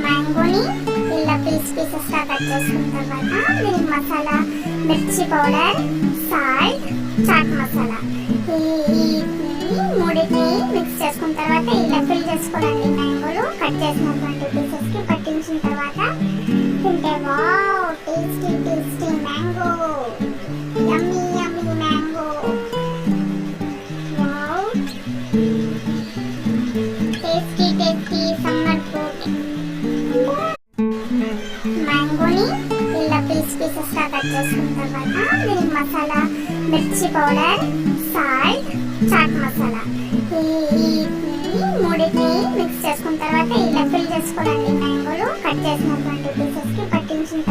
మ్యాంగోని ఇలా పీసెస్గా కట్ చేసుకున్న తర్వాత దీనికి మసాలా, మిర్చి పౌడర్, సాల్ట్, చాట్ మసాలా ఈ మూడింటిని మిక్స్ చేసుకున్న తర్వాత ఇలా ఫిల్ చేసుకోవాలండి. మ్యాంగోలు కట్ చేసినటువంటి పీసెస్కి పట్టించిన తర్వాత తింటే wow tasty tasty mango, yummy yummy mango, wow tasty tasty summer fruit. మ్యాంగోని ఇలా పీసెస్గా కట్ చేసుకున్న తర్వాత దీనికి మసాలా, మిర్చి పౌడర్, సాల్ట్, చాట్ మసాలా ఈ మూడింటిని మిక్స్ చేసుకున్న తర్వాత ఇలా ఫిల్ చేసుకోవాలండి. మ్యాంగోలు కట్ చేసినటువంటి పీసెస్కి పట్టించిన